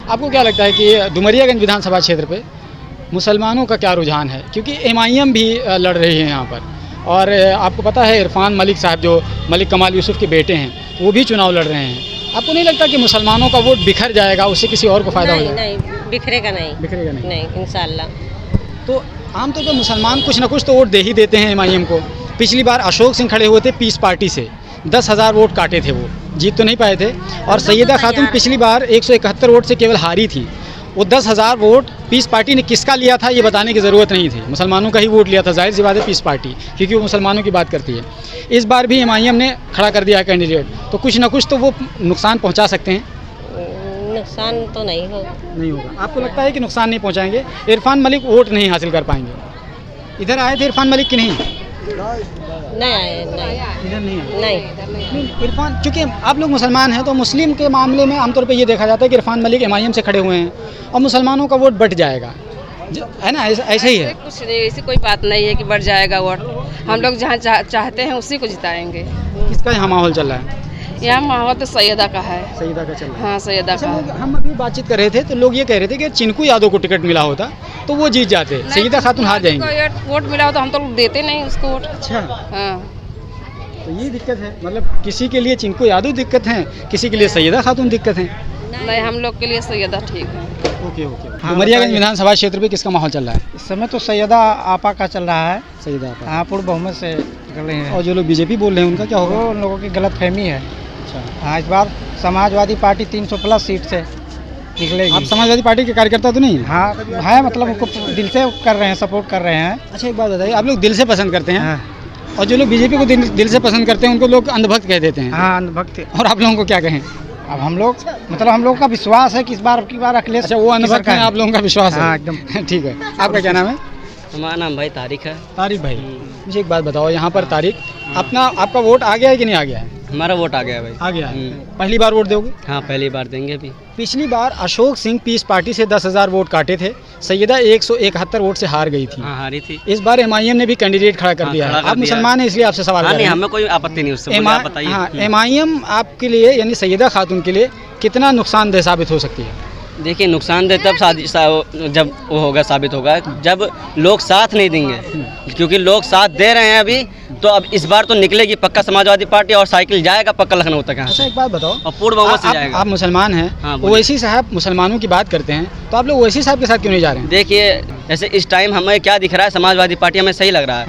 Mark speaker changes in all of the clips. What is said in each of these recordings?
Speaker 1: आपको क्या लगता है कि डुमरियागंज विधानसभा क्षेत्र पे मुसलमानों का क्या रुझान है? क्योंकि एमआईएम भी लड़ रही है यहाँ पर, और आपको पता है इरफान मलिक साहब जो मलिक कमाल यूसुफ के बेटे हैं वो भी चुनाव लड़ रहे हैं। आपको नहीं लगता कि मुसलमानों का वोट बिखर जाएगा, उससे किसी और को फायदा हो जाएगा?
Speaker 2: नहीं, बिखरेगा नहीं इंशाल्लाह।
Speaker 1: तो आमतौर पर मुसलमान कुछ ना कुछ तो वोट दे ही देते हैं एमआईएम को। पिछली बार अशोक सिंह खड़े हुए थे पीस पार्टी से, 10,000 वोट काटे थे, वो जीत तो नहीं पाए थे। और सैयदा खातून पिछली बार 171 वोट से केवल हारी थी। वो 10,000 वोट पीस पार्टी ने किसका लिया था ये बताने की ज़रूरत नहीं थी, मुसलमानों का ही वोट लिया था, जाहिर सी बात है पीस पार्टी, क्योंकि वो मुसलमानों की बात करती है। इस बार भी एमआईएम ने खड़ा कर दिया है कैंडिडेट, तो कुछ ना कुछ तो वो नुकसान पहुँचा सकते हैं।
Speaker 2: नुकसान तो नहीं
Speaker 1: होगा। आपको लगता है कि नुकसान नहीं पहुँचाएंगे? इरफान मलिक वोट नहीं हासिल कर पाएंगे? इधर आए थे इरफान मलिक की नहीं? इधर नहीं। इरफान, चूँकि आप लोग मुसलमान हैं तो मुस्लिम के मामले में आमतौर पे ये देखा जाता है कि इरफान मलिक एमआईएम से खड़े हुए हैं और मुसलमानों का वोट बढ़ जाएगा, है ना? ऐसा ही है।
Speaker 3: कुछ नहीं, ऐसी कोई बात नहीं है कि बढ़ जाएगा वोट। हम लोग जहाँ चाहते हैं उसी को जिताएंगे।
Speaker 1: किसका यहाँ माहौल चल रहा है?
Speaker 3: यहाँ माहौल तो सैयदा का है।
Speaker 1: सैयदा का चल रहा है?
Speaker 3: हाँ, सैयदा का।
Speaker 1: हम अभी बातचीत कर रहे थे तो लोग ये कह रहे थे कि चिनकू यादव को टिकट मिला होता तो वो जीत जाते, सैयदा खातून हार जाएंगे।
Speaker 3: वोट मिला होता हम तो देते नहीं उसको वोट।
Speaker 1: अच्छा,
Speaker 3: हाँ,
Speaker 1: तो ये दिक्कत है, मतलब किसी के लिए चिनकू यादव दिक्कत है, किसी के लिए सैयदा खातून दिक्कत है।
Speaker 3: नहीं, हम लोग के लिए सैयदा ठीक है।
Speaker 1: ओके। डुमरियागंज विधानसभा क्षेत्र पे किसका माहौल चल रहा है
Speaker 4: इस समय? तो सैयदा आपा का चल रहा है।
Speaker 1: सैयदा आपा?
Speaker 4: हाँ, पूर्ण बहुमत से निकले हैं।
Speaker 1: और जो लोग बीजेपी बोल रहे हैं उनका क्या होगा?
Speaker 4: वो उन लोगों की गलतफहमी है।
Speaker 1: अच्छा,
Speaker 4: हाँ, इस बार समाजवादी पार्टी 300+ सीट से निकलेगी।
Speaker 1: आप समाजवादी पार्टी के कार्यकर्ता तो नहीं?
Speaker 4: हाँ है, मतलब उनको दिल से कर रहे हैं, सपोर्ट कर रहे हैं।
Speaker 1: अच्छा, एक बात बताइए, आप लोग दिल से पसंद करते हैं?
Speaker 4: हाँ।
Speaker 1: और जो लोग बीजेपी को दिल से पसंद करते हैं उनको लोग अंधभक्त कह देते हैं।
Speaker 4: हाँ, अंधभक्त।
Speaker 1: और आप लोगों को क्या कहें?
Speaker 4: अब हम लोग मतलब हम लोग का विश्वास है कि इस बार अखिलेश।
Speaker 1: अच्छा, वो अंधभक्त हैं, आप लोगों का विश्वास है?
Speaker 4: हाँ, एकदम।
Speaker 1: ठीक है। आपका क्या नाम है?
Speaker 5: हमारा नाम भाई तारिक है।
Speaker 1: तारिक भाई, मुझे एक बात बताओ, यहाँ पर तारिक, आपका वोट आ गया है कि नहीं आ गया है?
Speaker 5: हमारा वोट आ गया है भाई।
Speaker 1: आ गया है। पहली बार वोट दोगे?
Speaker 5: हाँ, पहली बार देंगे अभी।
Speaker 1: पिछली बार अशोक सिंह पीस पार्टी से 10,000 वोट काटे थे, सैयदा 171 वोट से हार गई थी।
Speaker 5: हाँ, हारी थी।
Speaker 1: इस बार एमआईएम ने भी कैंडिडेट खड़ा कर दिया है। आप मुसलमान हैं इसलिए आपसे सवाल कर रहे हैं।
Speaker 5: हमें कोई आपत्ति नहीं उससे, आप बताइए।
Speaker 1: हाँ, एमआईएम आपके लिए यानी सैयदा खातून के लिए कितना नुकसानदेह साबित हो सकती है?
Speaker 5: देखिए, नुकसानदेह तब जब वो होगा, साबित होगा जब लोग साथ नहीं देंगे, क्योंकि लोग साथ दे रहे हैं अभी। तो अब इस बार तो निकलेगी पक्का समाजवादी पार्टी और साइकिल जाएगा पक्का लखनऊ तक।
Speaker 1: अच्छा, एक बात बताओ,
Speaker 5: और पूर्ण बहुमत से जाएगा।
Speaker 1: आप मुसलमान हैं,
Speaker 5: हाँ,
Speaker 1: ओवैसी साहब मुसलमानों की बात करते हैं, तो आप लोग ओवैसी साहब के साथ क्यों नहीं जा रहे हैं?
Speaker 5: देखिए, जैसे इस टाइम हमें क्या दिख रहा है, समाजवादी पार्टी हमें सही लग रहा है,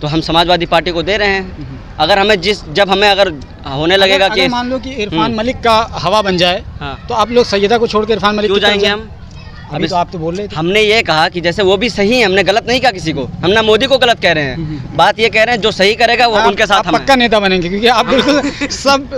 Speaker 5: तो हम समाजवादी पार्टी को दे रहे हैं। अगर हमें जब हमें अगर होने लगेगा कि
Speaker 1: मान लो कि इरफान मलिक का हवा बन जाए,
Speaker 5: हाँ,
Speaker 1: तो आप लोग सैयदा को छोड़ कर इरफान मलिक
Speaker 5: क्यों जाएंगे हम?
Speaker 1: अभी तो आप तो बोल रहे थे।
Speaker 5: हमने ये कहा कि जैसे वो भी सही है, हमने गलत नहीं कहा किसी को, हम ना मोदी को गलत कह रहे हैं। बात ये कह रहे हैं जो सही करेगा वो उनके साथ हम
Speaker 1: पक्का नेता बनेंगे, क्योंकि आप बिल्कुल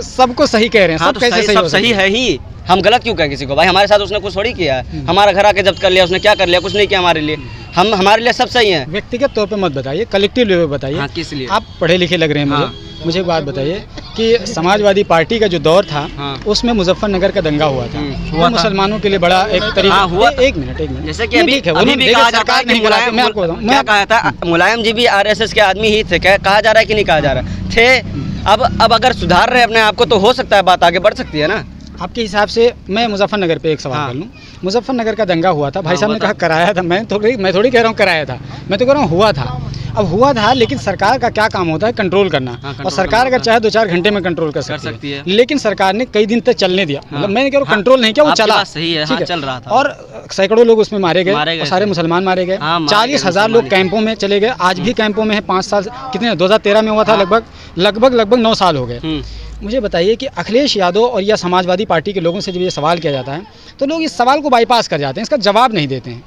Speaker 1: सबको सही कह रहे हैं।
Speaker 5: हाँ, तो सब सही है ही, हम गलत क्यों कहें किसी को? भाई हमारे साथ उसने कुछ थोड़ी किया है, हमारा घर आके जब्त कर लिया, उसने क्या कर लिया? कुछ नहीं किया हमारे लिए। हमारे लिए सब सही है।
Speaker 1: व्यक्तिगत तौर पे मत बताइए, कलेक्टिव लेवल पे बताइए।
Speaker 5: हाँ, किस लिए?
Speaker 1: आप पढ़े लिखे लग रहे हैं मुझे एक बात बताइए कि समाजवादी पार्टी का जो दौर था, उसमें मुजफ्फरनगर का दंगा हुआ था, वो मुसलमानों के लिए बड़ा एक तरीका हुआ। एक मिनट
Speaker 5: जैसे कि अभी भी कहा जाता है कि मैं कहा था मुलायम जी भी आरएसएस के आदमी ही थे, कहा जा रहा है कि नहीं कहा जा रहा थे। अब अगर सुधार रहे अपने आप को तो हो सकता है बात आगे बढ़ सकती है ना।
Speaker 1: आपके हिसाब से मैं मुजफ्फरनगर पे एक सवाल कर लूँ। मुजफ्फरनगर का दंगा हुआ था, भाई साहब ने कहा कराया था, मैं थोड़ी कह रहा हूँ कराया था, मैं तो कह रहा हूँ हुआ था। अब हुआ था, लेकिन सरकार का क्या काम होता है? कंट्रोल करना। और सरकार अगर चाहे 2-4 घंटे में कंट्रोल कर सकती है, लेकिन सरकार ने कई दिन तक चलने दिया। मतलब मैं नहीं कह रहा हूँ कंट्रोल नहीं किया, वो चला,
Speaker 5: सही है, चल रहा था।
Speaker 1: और सैकड़ों लोग उसमें मारे गए, सारे मुसलमान मारे गए। 40,000 लोग कैंपों में चले गए, आज भी कैंपों में है। 5 साल कितने, 2013 में हुआ था, लगभग 9 साल हो गए। मुझे बताइए कि अखिलेश यादव और या समाजवादी पार्टी के लोगों से जब ये सवाल किया जाता है तो लोग इस सवाल को बाईपास कर जाते हैं, इसका जवाब नहीं देते हैं।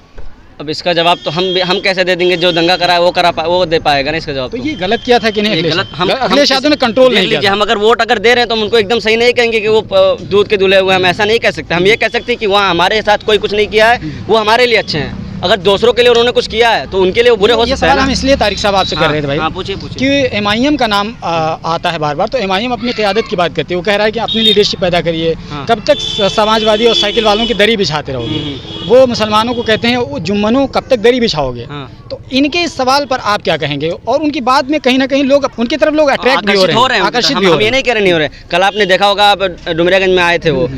Speaker 5: अब इसका जवाब तो हम कैसे दे देंगे? जो दंगा करा है वो दे पाएगा ना इसका जवाब।
Speaker 1: तो ये गलत किया था कि नहीं?
Speaker 5: अखिलेश यादव ने कंट्रोल नहीं किया। हम अगर वोट अगर दे रहे हैं तो हम उनको एकदम सही नहीं कहेंगे कि वो दूध के दूल्हे हुए, हम ऐसा नहीं कह सकते। हम ये कह सकते हैं कि वहाँ हमारे साथ कोई कुछ नहीं किया है, वो हमारे लिए अच्छे हैं। अगर दूसरों के लिए उन्होंने कुछ किया है तो उनके लिए वो बुरे हो सकते हैं।
Speaker 1: हम इसलिए तारिक साहब आपसे कर रहे थे भाई।
Speaker 5: हाँ, पूछिए
Speaker 1: कि एमआईएम का नाम आता है बार बार, तो एमआईएम अपनी क़यादत की बात करती है। वो कह रहा है कि अपनी लीडरशिप पैदा करिए। कब तक समाजवादी और साइकिल वालों की दरी बिछाते रहोगे? वो मुसलमानों को कहते हैं जुम्मनों कब तक दरी बिछाओगे? तो इनके इस सवाल पर आप क्या कहेंगे? और उनकी बात में कहीं ना कहीं लोग उनकी तरफ लोग अट्रैक्ट भी हो रहे हैं, आकर्षित भी हो रहे हैं।
Speaker 5: हम ये नहीं कह रहे नहीं हो रहे। कल आपने देखा होगा, आप डुमरियागंज में आए थे, वो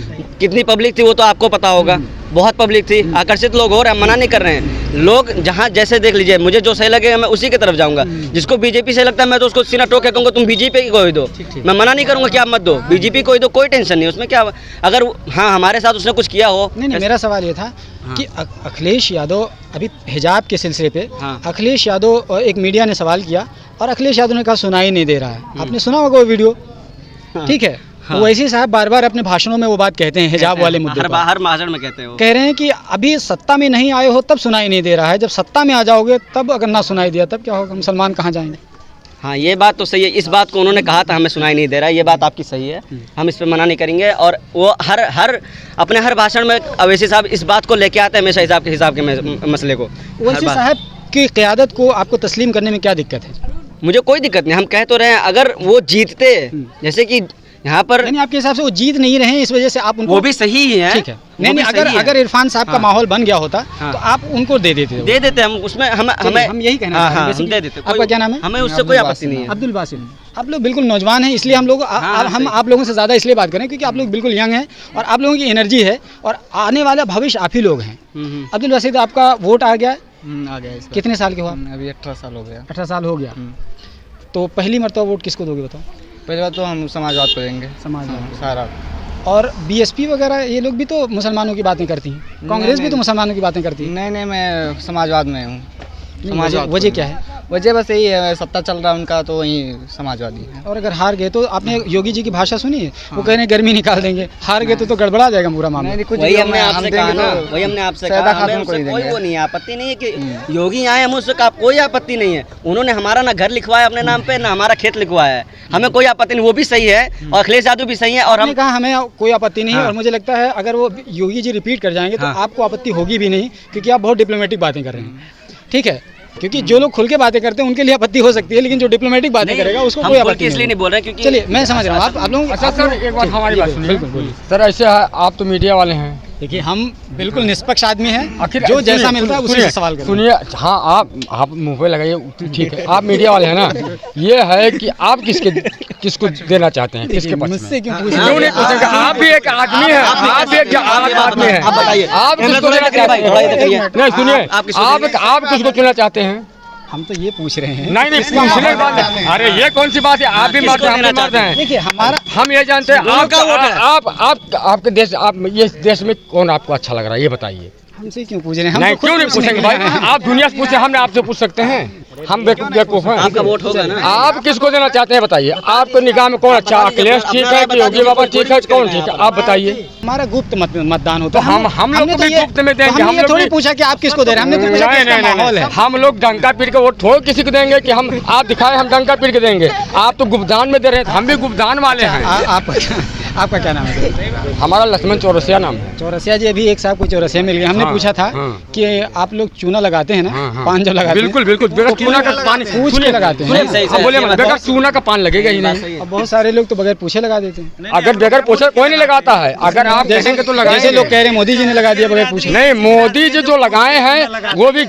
Speaker 5: कितनी पब्लिक थी वो तो आपको पता होगा। बहुत पब्लिक थी, आकर्षित लोग हो रहे हैं, मना नहीं कर रहे हैं लोग। जहाँ जैसे देख लीजिए, मुझे जो सही लगेगा मैं उसी की तरफ जाऊंगा। जिसको बीजेपी सही लगता है मैं तो उसको सीना ठोक के कहूँगा तुम बीजेपी की कोई दो, मैं मना नहीं करूँगा कि आप मत दो, बीजेपी कोई दो, कोई टेंशन नहीं उसमें। क्या अगर हाँ हमारे साथ उसने कुछ किया हो।
Speaker 1: नहीं, मेरा सवाल ये था कि अखिलेश यादव अभी हिजाब के सिलसिले पे अखिलेश यादव, एक मीडिया ने सवाल किया और अखिलेश यादव ने कहा सुनाई नहीं दे रहा है। आपने सुना होगा वो वीडियो, ठीक है। वैसे साहब बार बार अपने भाषणों में वो बात कहते हैं हिजाब वाले मुद्दे पर,
Speaker 5: हर भाषण में कहते हैं,
Speaker 1: कह रहे हैं कि अभी सत्ता में नहीं आए हो तब सुनाई नहीं दे रहा है, जब सत्ता में आ जाओगे तब अगर ना सुनाई दिया तब क्या होगा, मुसलमान कहाँ जाएंगे।
Speaker 5: हाँ ये बात तो सही है, इस बात को उन्होंने कहा था हमें सुनाई नहीं दे रहा है, ये बात आपकी सही है, हम इस पर मना नहीं करेंगे। और वो अपने हर भाषण में अवैसी साहब इस बात को लेके आते हैं हमेशा, हिसाब के मसले को।
Speaker 1: ओवैसी साहब की क़यादत को आपको तस्लीम करने में क्या दिक्कत है?
Speaker 5: मुझे कोई दिक्कत नहीं, हम कह तो रहे हैं अगर वो जीतते, जैसे कि यहाँ पर
Speaker 1: नहीं, आपके हिसाब से वो जीत नहीं रहे हैं इस वजह से आप उनको,
Speaker 5: वो भी सही ही है,
Speaker 1: ठीक है। नहीं, अगर इरफान साहब का माहौल बन गया होता तो आप उनको दे देते
Speaker 5: हम उसमें हम
Speaker 1: यही कहना है,
Speaker 5: दे देते।
Speaker 1: आपका क्या नाम है?
Speaker 5: हमें उससे कोई आपत्ति नहीं है।
Speaker 1: अब्दुल बासिल। आप लोग बिल्कुल नौजवान हैं, इसलिए हम लोग हम आप लोगों से ज़्यादा इसलिए बात करें क्योंकि आप लोग बिल्कुल यंग हैं और आप लोगों की एनर्जी है और आने वाला भविष्य आप ही लोग हैं। अब्दुल बासिल, आपका वोट आ गया?
Speaker 4: आ गया।
Speaker 1: कितने साल के हो आप?
Speaker 4: अभी 18 साल हो गया।
Speaker 1: 18 साल हो गया। तो पहली मरतबा वोट किसको दोगे बताओ?
Speaker 4: पहली बात तो हम समाजवाद को देंगे,
Speaker 1: समाजवाद
Speaker 4: सारा।
Speaker 1: और बीएसपी वगैरह ये लोग भी तो मुसलमानों की बातें करती हैं, कांग्रेस भी तो मुसलमानों की बातें करती है।
Speaker 4: नहीं, मैं समाजवाद में हूँ।
Speaker 1: वजह क्या है?
Speaker 4: वजह बस यही है, सत्ता चल रहा है उनका तो वही समाजवादी है।
Speaker 1: और अगर हार गए तो आपने योगी जी की भाषा सुनी है, वो कह रहे हैं गर्मी निकाल देंगे, हार गए तो गड़बड़ा जाएगा पूरा मामला।
Speaker 5: वही हमने आपसे कहा ना, वही हमने आपसे कहा, हमें उससे कोई वो नहीं है, आपत्ति नहीं है कि योगी आए, हमें उससे कोई आपत्ति नहीं है। उन्होंने हमारा ना घर लिखवाया अपने नाम पे, ना हमारा खेत लिखवाया है, हमें कोई आपत्ति नहीं, वो भी सही है और अखिलेश यादव भी सही है। और हमने
Speaker 1: कहा हमें कोई आपत्ति नहीं है और मुझे लगता है अगर वो योगी जी रिपीट कर जाएंगे तो आपको आपत्ति होगी भी नहीं, क्योंकि आप बहुत डिप्लोमेटिक बातें कर रहे हैं, ठीक है। क्योंकि जो लोग खुल के बातें करते हैं उनके लिए आपत्ति हो सकती है, लेकिन जो डिप्लोमेटिक बातें करेगा उसको कोई आपत्ति नहीं।
Speaker 5: इसलिए नहीं बोल रहे क्योंकि
Speaker 1: चलिए मैं समझ रहा हूँ आप लोग।
Speaker 6: अच्छा सर एक बात हमारी बात सुनिए।
Speaker 1: बिल्कुल बोलिए
Speaker 6: सर, ऐसे है आप तो मीडिया वाले हैं,
Speaker 1: देखिए हम बिल्कुल निष्पक्ष आदमी हैं, जो जैसा मिलता है उसी से सवाल करें।
Speaker 6: सुनिए, हाँ आप मुंह पे लगाइए, ठीक है, आप मीडिया वाले हैं ना, ये है कि आप किसको देना चाहते हैं, किसके पक्ष में?
Speaker 1: मुझसे क्यों
Speaker 6: क्यों नहीं पूछेंगे? आप भी एक आदमी है, आप भी एक आदमी है,
Speaker 5: आप बताइए,
Speaker 6: आप किसको देना चाहते हैं? नहीं सुनिए, आप किसको चुनना चाहते हैं?
Speaker 1: हम तो ये पूछ रहे हैं।
Speaker 6: नहीं पूछने की बात है। अरे ये कौन सी बात है, आप भी मारते हैं, हम भी मारते हैं।
Speaker 1: देखिए हमारा,
Speaker 6: हम ये जानते हैं आपके देश, आप ये देश में कौन आपको अच्छा लग रहा है ये बताइए।
Speaker 1: हमसे क्यों पूछ रहे हैं?
Speaker 6: नहीं क्यों नहीं पूछेंगे भाई, आप दुनिया से पूछे, हमने आपसे पूछ सकते हैं, हम बेवकूफ हैं।
Speaker 5: आपका वोट होगा ना,
Speaker 6: आप किसको देना चाहते हैं बताइए, आपको निगाह में कौन अच्छा, अखिलेश ठीक है कि योगी बाबा ठीक है, कौन ठीक है आप बताइए।
Speaker 1: हमारा गुप्त मतदान होता
Speaker 6: है, हम लोग तो गुप्त में देंगे,
Speaker 1: हमने थोड़ी पूछा कि आप किसको दे रहे हैं, हमने तो पूछा किसका माहौल है।
Speaker 6: हम लोग डंका पीट के वोट थोड़ा किसी को देंगे कि हम आप दिखाए हम डंका पीट के देंगे, आप तो गुप्तदान में दे रहे हैं, हम भी गुप्तदान वाले हैं। आपका क्या नाम है? हमारा लक्ष्मण चौरसिया नाम है।
Speaker 1: चौरसिया जी, अभी एक साहब को चौरसिया मिल गया, हमने पूछा था कि आप लोग चूना लगाते हैं ना, पान जब लगाते हैं,
Speaker 6: बिल्कुल चूना का पान पूछ के लगाते हैं, बोले बगैर चूना का पान लगेगा ही नहीं।
Speaker 1: अब बहुत सारे लोग तो बगैर पूछे लगा देते हैं।
Speaker 6: अगर बगैर पूछे कोई नहीं लगाता है, अगर आप कहेंगे तो लगाएंगे।
Speaker 1: जैसे लोग कह रहे हैं मोदी जी ने लगा दिया बगैर पूछे।
Speaker 6: नहीं, मोदी जी जो लगाए हैं वो भी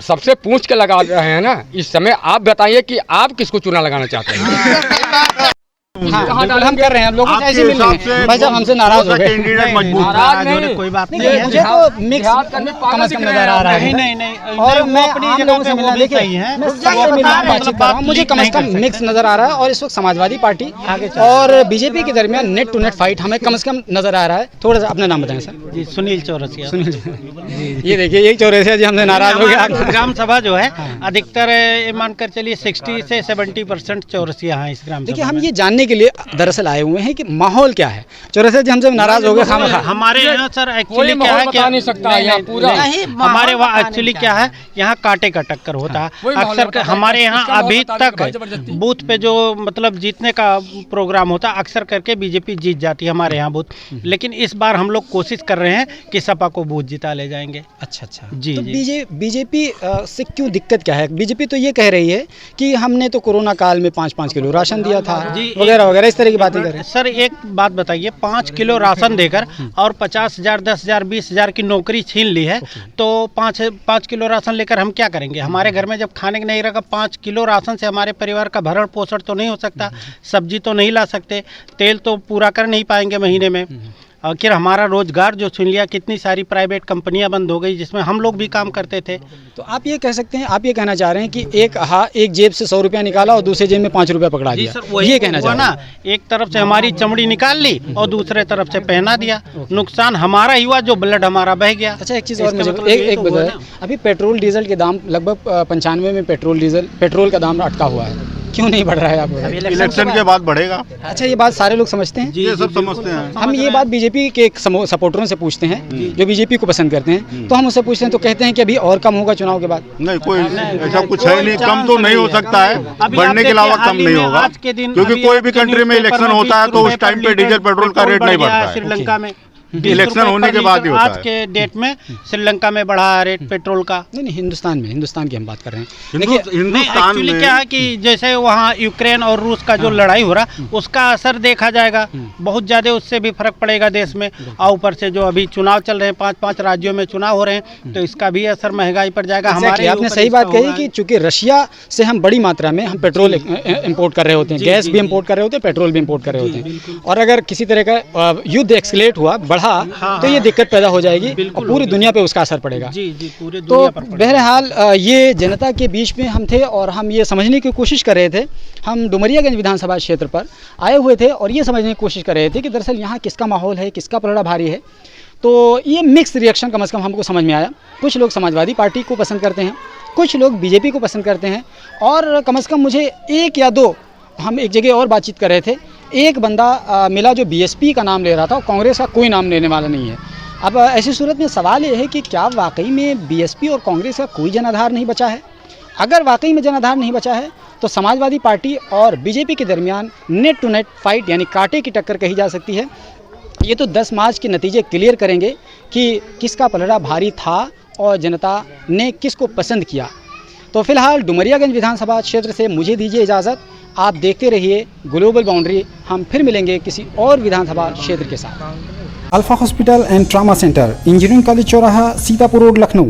Speaker 6: सबसे पूछ के लगा रहे हैं ना। इस समय आप बताइए कि आप किसको चूना लगाना चाहते हैं?
Speaker 1: हाँ, हम कर रहे हैं, लोगों से ऐसे मिल रहे हैं भाई साहब, हमसे नाराज हो गए।
Speaker 4: नाराज नहीं, कोई बात नहीं,
Speaker 1: मुझे तो मिक्स कम से कम नजर आ रहा है।
Speaker 4: नहीं,
Speaker 1: और मैं अपनी लोगों से मिलना, देखिए बातचीत कर रहा हूँ, मुझे कम से कम मिक्स नजर आ रहा है। और इस वक्त समाजवादी पार्टी और बीजेपी के दरमियान नेट टू नेट फाइट हमें कम से कम नजर आ रहा है। थोड़ा सा अपना नाम बताएं सर।
Speaker 4: जी, सुनील चौरसिया।
Speaker 1: ये देखिए यही चौरसिया जी हमसे नाराज हो गया।
Speaker 4: ग्राम सभा जो है अधिकतर मानकर चलिए 60 से 70% चौरसिया है इस ग्राम।
Speaker 1: देखिए हम ये जानने के लिए दरअसल आए हुए हैं कि माहौल क्या है। चौरसिया जी हमसे नाराज हो गए।
Speaker 4: हमारे यहाँ सर एक्चुअली क्या है, क्या हमारे वहाँ एक्चुअली क्या है, यहाँ कांटे का टक्कर होता है अक्सर। हमारे यहाँ अभी तक बूथ पे जो मतलब जीतने का प्रोग्राम होता है अक्सर करके बीजेपी जीत जाती है हमारे यहाँ बूथ। लेकिन इस बार हम लोग कोशिश कर रहे हैं कि सपा को बूथ जिता ले जाएंगे।
Speaker 1: अच्छा जी। तो बीजेपी से क्यों दिक्कत क्या है? बीजेपी तो ये कह रही है कि हमने तो कोरोना काल में 5-5 किलो राशन दिया था वगैरह वगैरह, इस तरह की बातें करें।
Speaker 4: सर एक बात बताइए, 5 किलो राशन देकर और 50,000, 10,000, 20,000 की नौकरी छीन ली है, तो 5 किलो राशन लेकर हम क्या करेंगे? हमारे घर में जब खाने नहीं रहेगा, 5 किलो राशन से हमारे परिवार का भरण पोषण तो नहीं हो सकता, सब्जी तो नहीं ला सकते, तेल तो पूरा कर नहीं पाएंगे महीने में। आखिर हमारा रोजगार जो छीन लिया, कितनी सारी प्राइवेट कंपनियां बंद हो गई जिसमें हम लोग भी काम करते थे।
Speaker 1: तो आप ये कह सकते हैं, आप ये कहना चाह रहे हैं कि एक जेब से 100 रुपया निकाला और दूसरे जेब में 5 रुपया पकड़ा दिया, ये कहना चाह रहे हैं।
Speaker 4: एक तरफ से हमारी चमड़ी निकाल ली और दूसरे तरफ से पहना दिया, नुकसान हमारा ही हुआ, जो ब्लड हमारा बह गया।
Speaker 1: अच्छा, एक चीज़ और मुझे एक बताइए, अभी पेट्रोल डीजल के दाम लगभग 95 में पेट्रोल का दाम अटका हुआ है, क्यों नहीं बढ़ रहा है? आप
Speaker 7: इलेक्शन के बाद बढ़ेगा।
Speaker 1: अच्छा, ये बात सारे लोग समझते हैं?
Speaker 7: ये सब समझते हैं।
Speaker 1: हम ये बात बीजेपी के सपोर्टरों से पूछते हैं जो बीजेपी को पसंद करते हैं, तो हम उससे पूछते हैं तो कहते हैं कि अभी और कम होगा चुनाव के बाद।
Speaker 7: नहीं, कोई ऐसा कुछ है नहीं, कम तो नहीं हो सकता है, बढ़ने के अलावा कम नहीं होगा, क्योंकि कोई भी कंट्री में इलेक्शन होता है तो उस टाइम पे डीजल पेट्रोल का रेट नहीं बढ़ता है।
Speaker 4: श्रीलंका में
Speaker 7: इलेक्शन होने के बाद ही होता है।
Speaker 4: आज के डेट में श्रीलंका में बढ़ा रेट पेट्रोल का।
Speaker 1: नहीं, हिंदुस्तान की हम बात कर रहे हैं।
Speaker 7: हिंदुस्तान में
Speaker 4: क्या है कि जैसे वहाँ यूक्रेन और रूस का जो लड़ाई हो रहा, उसका असर देखा जाएगा बहुत ज़्यादा, उससे भी फर्क पड़ेगा देश में। और ऊपर से जो अभी चुनाव चल रहे हैं, 5-5 राज्यों में चुनाव हो रहे हैं, तो इसका भी असर महंगाई पर जाएगा। हमारे
Speaker 1: आपने सही बात कही कि चूंकि रशिया से हम बड़ी मात्रा में हम पेट्रोल इम्पोर्ट कर रहे होते हैं, गैस भी इम्पोर्ट कर रहे होते हैं, पेट्रोल भी इम्पोर्ट कर रहे होते हैं, और अगर किसी तरह का युद्ध एक्सलेट हुआ, बढ़ा, तो ये दिक्कत पैदा हो जाएगी और पूरी दुनिया पे उसका असर पड़ेगा।
Speaker 4: पूरी
Speaker 1: तो बहरहाल ये जनता के बीच में हम थे और हम ये समझने की कोशिश कर रहे थे। हम डुमरियागंज विधानसभा क्षेत्र पर आए हुए थे और ये समझने की कोशिश कर रहे थे कि दरअसल यहाँ किसका माहौल है, किसका पलड़ा भारी है। तो ये मिक्स रिएक्शन कम से कम हमको समझ में आया। कुछ लोग समाजवादी पार्टी को पसंद करते हैं, कुछ लोग बीजेपी को पसंद करते हैं, और कम से कम मुझे एक या दो, हम एक जगह और बातचीत कर रहे थे, एक बंदा मिला जो बीएसपी का नाम ले रहा था और कांग्रेस का कोई नाम लेने वाला नहीं है। अब ऐसी सूरत में सवाल ये है कि क्या वाकई में बीएसपी और कांग्रेस का कोई जनाधार नहीं बचा है? अगर वाकई में जनाधार नहीं बचा है तो समाजवादी पार्टी और बीजेपी के दरमियान नेट टू नेट फाइट यानी कांटे की टक्कर कही जा सकती है। ये तो 10 मार्च के नतीजे क्लियर करेंगे कि किसका पलड़ा भारी था और जनता ने किसको पसंद किया। तो फिलहाल डुमरियागंज विधानसभा क्षेत्र से मुझे दीजिए इजाज़त। आप देखते रहिए ग्लोबल बाउंड्री। हम फिर मिलेंगे किसी और विधानसभा क्षेत्र के साथ। Alpha hospital and trauma centre, engineering college चौराहा, सीतापुर रोड, लखनऊ।